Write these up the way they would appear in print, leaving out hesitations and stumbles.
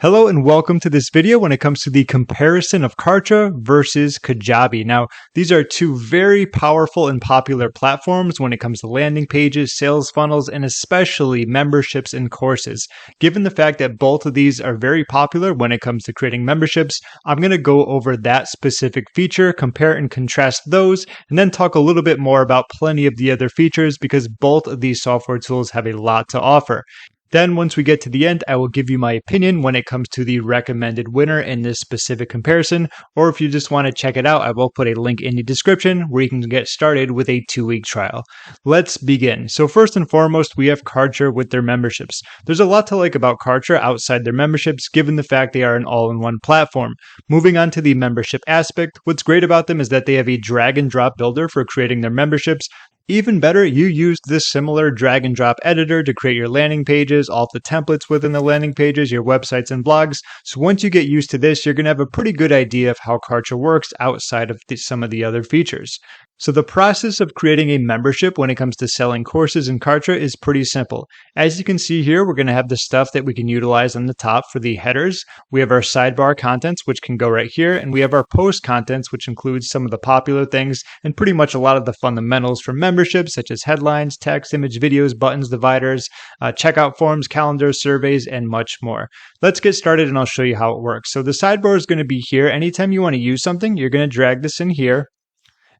Hello and welcome to this video when it comes to the comparison of Kartra versus Kajabi. Now, these are two very powerful and popular platforms when it comes to landing pages, sales funnels, and especially memberships and courses. Given the fact that both of these are very popular when it comes to creating memberships, I'm going to go over that specific feature, compare and contrast those, and then talk a little bit more about plenty of the other features because both of these software tools have a lot to offer. Then once we get to the end, I will give you my opinion when it comes to the recommended winner in this specific comparison, or if you just want to check it out, I will put a link in the description where you can get started with a 2-week trial. Let's begin. So first and foremost, we have Kartra with their memberships. There's a lot to like about Kartra outside their memberships, given the fact they are an all-in-one platform. Moving on to the membership aspect, what's great about them is that they have a drag and drop builder for creating their memberships. Even better, you used this similar drag and drop editor to create your landing pages, all of the templates within the landing pages, your websites and blogs. So once you get used to this, you're going to have a pretty good idea of how Kartra works outside of some of the other features. So the process of creating a membership when it comes to selling courses in Kartra is pretty simple. As you can see here, we're going to have the stuff that we can utilize on the top for the headers. We have our sidebar contents, which can go right here, and we have our post contents, which includes some of the popular things and pretty much a lot of the fundamentals for memberships, such as headlines, text, image, videos, buttons, dividers, checkout forms, calendars, surveys, and much more. Let's get started and I'll show you how it works. So the sidebar is going to be here. Anytime you want to use something, you're going to drag this in here.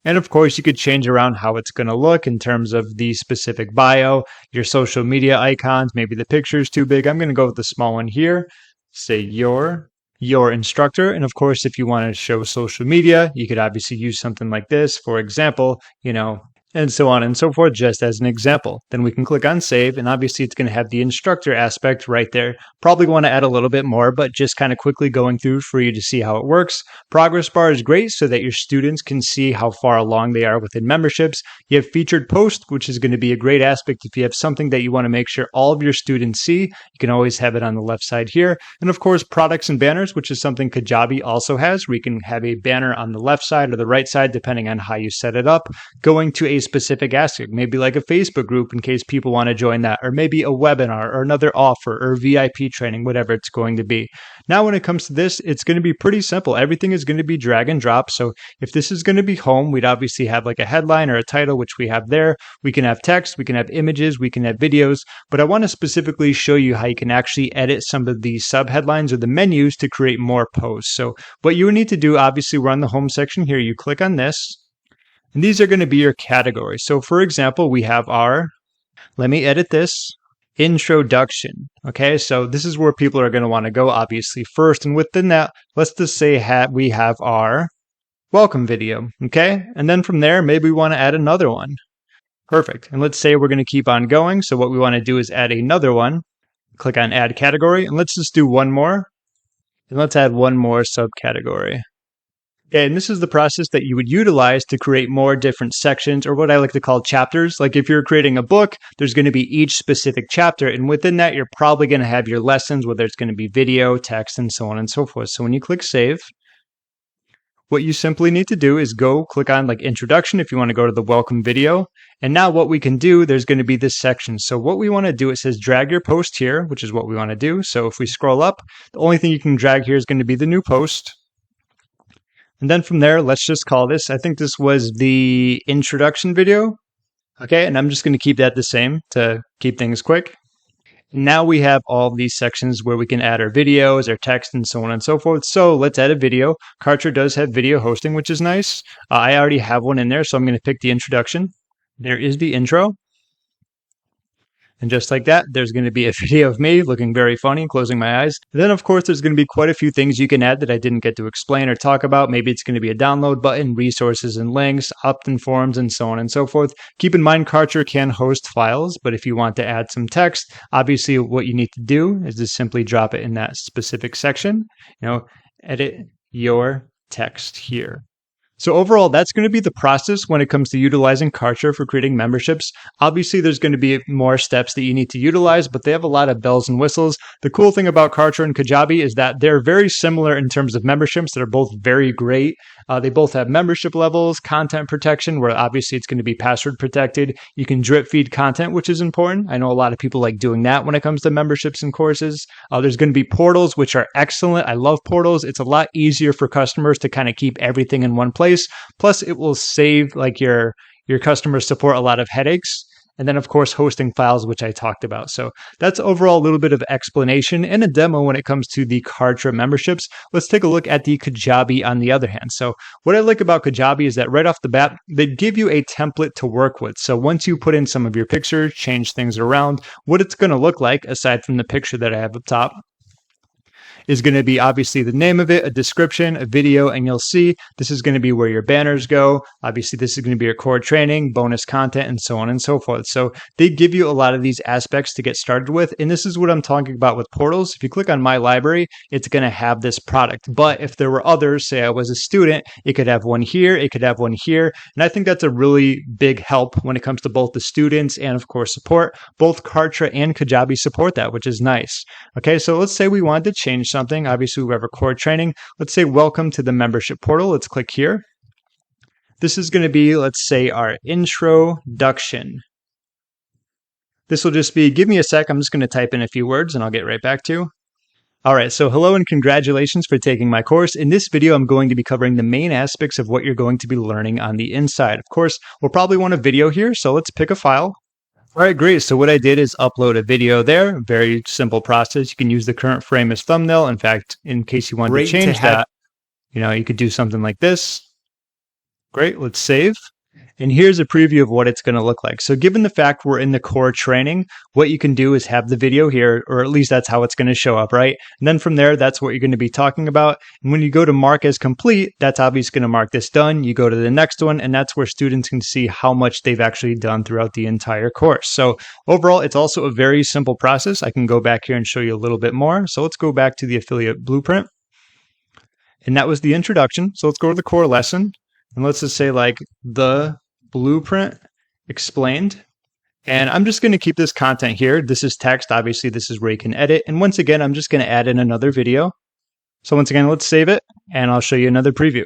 And of course, you could change around how it's going to look in terms of the specific bio, your social media icons, maybe the picture is too big. I'm going to go with the small one here. Say your instructor. And of course, if you want to show social media, you could obviously use something like this. For example, and so on and so forth, just as an example. Then we can click on save, and obviously it's going to have the instructor aspect right there. Probably want to add a little bit more, but just kind of quickly going through for you to see how it works. Progress bar is great so that your students can see how far along they are within memberships. You have featured post, which is going to be a great aspect if you have something that you want to make sure all of your students see. You can always have it on the left side here. And of course, products and banners, which is something Kajabi also has, where you can have a banner on the left side or the right side, depending on how you set it up, going to a specific aspect, maybe like a Facebook group in case people want to join that, or maybe a webinar or another offer or VIP training, whatever it's going to be. Now, when it comes to this, it's going to be pretty simple. Everything is going to be drag and drop. So if this is going to be home, we'd obviously have like a headline or a title, which we have there. We can have text, we can have images, we can have videos, but I want to specifically show you how you can actually edit some of the sub headlines or the menus to create more posts. So what you would need to do, obviously we're on the home section here. You click on this. And these are going to be your categories. So for example, we have let me edit this, introduction. Okay, so this is where people are going to want to go, obviously, first. And within that, let's just say we have our welcome video. Okay, and then from there, maybe we want to add another one. Perfect. And let's say we're going to keep on going. So what we want to do is add another one. Click on add category, and let's just do one more. And let's add one more subcategory. And this is the process that you would utilize to create more different sections, or what I like to call chapters. Like if you're creating a book, there's going to be each specific chapter. And within that, you're probably going to have your lessons, whether it's going to be video, text, and so on and so forth. So when you click save, what you simply need to do is go click on like introduction if you want to go to the welcome video. And now what we can do, there's going to be this section. So what we want to do, it says drag your post here, which is what we want to do. So if we scroll up, the only thing you can drag here is going to be the new post. And then from there, let's just call this, I think this was the introduction video. Okay, and I'm just going to keep that the same to keep things quick. Now we have all of these sections where we can add our videos, our text, and so on and so forth. So let's add a video. Kartra does have video hosting, which is nice. I already have one in there, so I'm going to pick the introduction. There is the intro. And just like that, there's going to be a video of me looking very funny, closing my eyes. Then, of course, there's going to be quite a few things you can add that I didn't get to explain or talk about. Maybe it's going to be a download button, resources and links, opt-in forms, and so on and so forth. Keep in mind, Kartra can host files, but if you want to add some text, obviously what you need to do is just simply drop it in that specific section. Edit your text here. So overall, that's going to be the process when it comes to utilizing Kartra for creating memberships. Obviously, there's going to be more steps that you need to utilize, but they have a lot of bells and whistles. The cool thing about Kartra and Kajabi is that they're very similar in terms of memberships. They're both very great. They both have membership levels, content protection, where obviously it's going to be password protected. You can drip feed content, which is important. I know a lot of people like doing that when it comes to memberships and courses. There's going to be portals, which are excellent. I love portals. It's a lot easier for customers to kind of keep everything in one place. Plus, it will save like your customer support a lot of headaches. And then, of course, hosting files, which I talked about. So that's overall a little bit of explanation and a demo when it comes to the Kartra memberships. Let's take a look at the Kajabi on the other hand. So what I like about Kajabi is that right off the bat, they give you a template to work with. So once you put in some of your pictures, change things around, what it's going to look like, aside from the picture that I have up top, is going to be obviously the name of it, a description, a video, and you'll see this is going to be where your banners go. Obviously, this is going to be your core training, bonus content, and so on and so forth. So they give you a lot of these aspects to get started with, and this is what I'm talking about with portals. If you click on My Library, it's going to have this product. But if there were others, say I was a student, it could have one here, it could have one here, and I think that's a really big help when it comes to both the students and, of course, support. Both Kartra and Kajabi support that, which is nice. Okay, so let's say we wanted to change something. Obviously, we have a core training. Let's say welcome to the membership portal. Let's click here. This is going to be, let's say, our introduction. This will just be, give me a sec. I'm just going to type in a few words and I'll get right back to you. All right, so hello and congratulations for taking my course. In this video, I'm going to be covering the main aspects of what you're going to be learning on the inside. Of course, we'll probably want a video here, so let's pick a file. All right, great. So what I did is upload a video there. Very simple process. You can use the current frame as thumbnail. In fact, in case you want to change that, you could do something like this. Great. Let's save. And here's a preview of what it's going to look like. So given the fact we're in the core training, what you can do is have the video here, or at least that's how it's going to show up, right? And then from there, that's what you're going to be talking about. And when you go to mark as complete, that's obviously going to mark this done. You go to the next one, and that's where students can see how much they've actually done throughout the entire course. So overall, it's also a very simple process. I can go back here and show you a little bit more. So let's go back to the affiliate blueprint. And that was the introduction. So let's go to the core lesson. And let's just say like the blueprint explained. And I'm just going to keep this content here. This is text. Obviously, this is where you can edit. And once again, I'm just going to add in another video. So once again, let's save it and I'll show you another preview.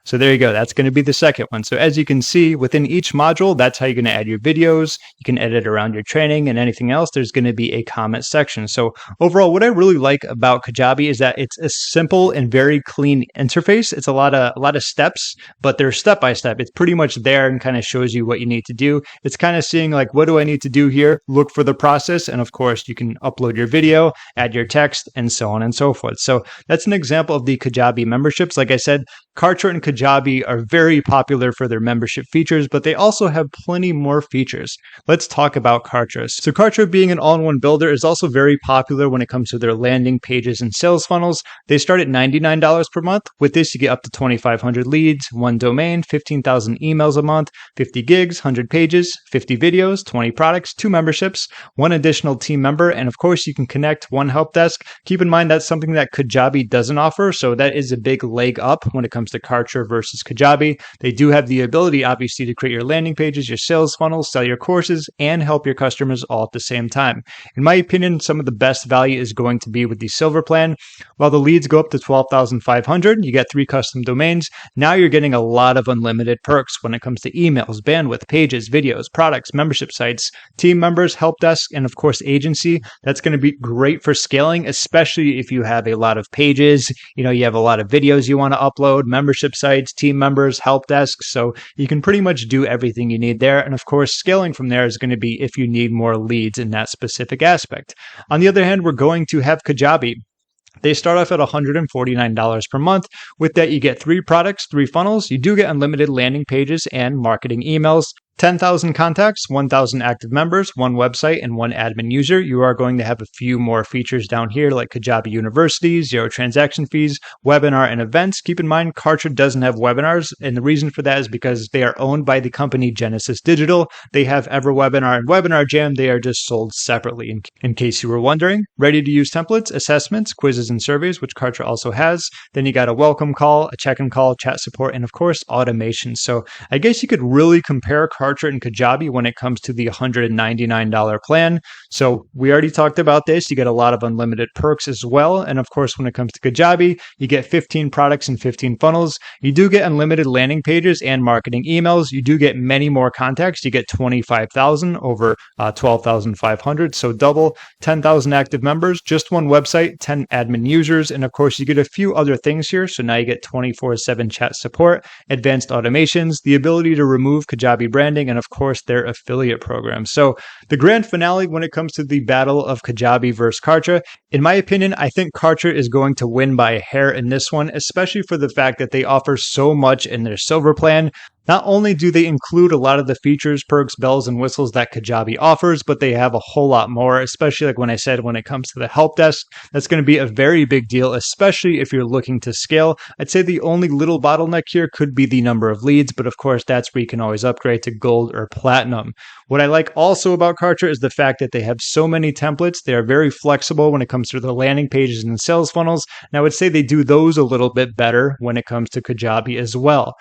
So there you go. That's going to be the second one. So as you can see, within each module, that's how you're going to add your videos. You can edit around your training and anything else. There's going to be a comment section. So overall, what I really like about Kajabi is that it's a simple and very clean interface. It's a lot of steps, but they're step by step. It's pretty much there and kind of shows you what you need to do. It's kind of seeing like, what do I need to do here? Look for the process. And of course, you can upload your video, add your text, and so on and so forth. So that's an example of the Kajabi memberships. Like I said, Kartra and Kajabi are very popular for their membership features, but they also have plenty more features. Let's talk about Kartra. So Kartra, being an all-in-one builder, is also very popular when it comes to their landing pages and sales funnels. They start at $99 per month. With this, you get up to 2,500 leads, 1 domain, 15,000 emails a month, 50 gigs, 100 pages, 50 videos, 20 products, 2 memberships, 1 additional team member, and of course, you can connect 1 help desk. Keep in mind that's something that Kajabi doesn't offer, so that is a big leg up when it comes to Kartra versus Kajabi. They do have the ability, obviously, to create your landing pages, your sales funnels, sell your courses, and help your customers all at the same time. In my opinion, some of the best value is going to be with the silver plan. While the leads go up to 12,500, you get 3 custom domains. Now you're getting a lot of unlimited perks when it comes to emails, bandwidth, pages, videos, products, membership sites, team members, help desk, and of course, agency. That's going to be great for scaling, especially if you have a lot of pages, you have a lot of videos you want to upload, membership sites, team members, help desks. So you can pretty much do everything you need there. And of course, scaling from there is going to be if you need more leads in that specific aspect. On the other hand, we're going to have Kajabi. They start off at $149 per month. With that, you get 3 products, 3 funnels. You do get unlimited landing pages and marketing emails. 10,000 contacts, 1,000 active members, one website, and one admin user. You are going to have a few more features down here like Kajabi University, zero transaction fees, webinar, and events. Keep in mind, Kartra doesn't have webinars, and the reason for that is because they are owned by the company Genesis Digital. They have EverWebinar and Webinar Jam. They are just sold separately, in case you were wondering. Ready to use templates, assessments, quizzes, and surveys, which Kartra also has. Then you got a welcome call, a check-in call, chat support, and of course, automation. So I guess you could really compare Kartra and Kajabi when it comes to the $199 plan. So we already talked about this. You get a lot of unlimited perks as well. And of course, when it comes to Kajabi, you get 15 products and 15 funnels. You do get unlimited landing pages and marketing emails. You do get many more contacts. You get 25,000 over 12,500. So double. 10,000 active members, just one website, 10 admin users. And of course, you get a few other things here. So now you get 24/7 chat support, advanced automations, the ability to remove Kajabi branding, and of course, their affiliate program. So the grand finale when it comes to the battle of Kajabi versus Kartra, in my opinion, I think Kartra is going to win by a hair in this one, especially for the fact that they offer so much in their silver plan. Not only do they include a lot of the features, perks, bells, and whistles that Kajabi offers, but they have a whole lot more, especially like when I said when it comes to the help desk. That's going to be a very big deal, especially if you're looking to scale. I'd say the only little bottleneck here could be the number of leads, but of course, that's where you can always upgrade to gold or platinum. What I like also about Kartra is the fact that they have so many templates. They are very flexible when it comes to the landing pages and sales funnels. And I would say they do those a little bit better when it comes to Kajabi as well.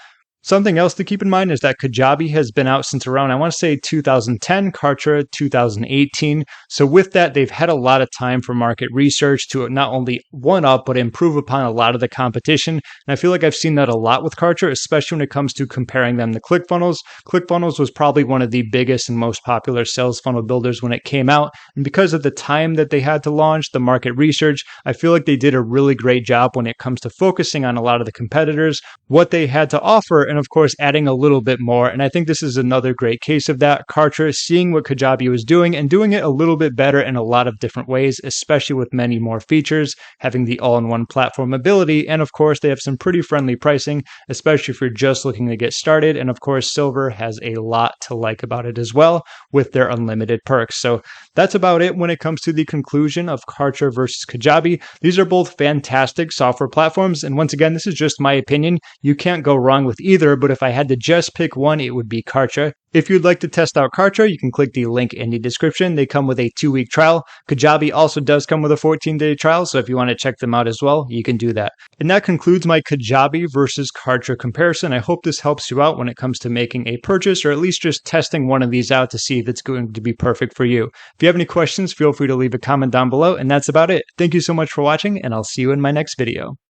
Something else to keep in mind is that Kajabi has been out since around, I want to say 2010, Kartra 2018. So with that, they've had a lot of time for market research to not only one up, but improve upon a lot of the competition. And I feel like I've seen that a lot with Kartra, especially when it comes to comparing them to ClickFunnels. ClickFunnels was probably one of the biggest and most popular sales funnel builders when it came out. And because of the time that they had to launch, the market research, I feel like they did a really great job when it comes to focusing on a lot of the competitors, what they had to offer, and of course, adding a little bit more. And I think this is another great case of that. Kartra seeing what Kajabi was doing and doing it a little bit better in a lot of different ways, especially with many more features, having the all-in-one platform ability. And of course, they have some pretty friendly pricing, especially if you're just looking to get started. And of course, Silver has a lot to like about it as well with their unlimited perks. So that's about it when it comes to the conclusion of Kartra versus Kajabi. These are both fantastic software platforms. And once again, this is just my opinion. You can't go wrong with either. But if I had to just pick one, it would be Kartra. If you'd like to test out Kartra, you can click the link in the description. They come with a 2-week trial. Kajabi also does come with a 14-day trial, so if you want to check them out as well, you can do that. And that concludes my Kajabi versus Kartra comparison. I hope this helps you out when it comes to making a purchase, or at least just testing one of these out to see if it's going to be perfect for you. If you have any questions, feel free to leave a comment down below, and that's about it. Thank you so much for watching, and I'll see you in my next video.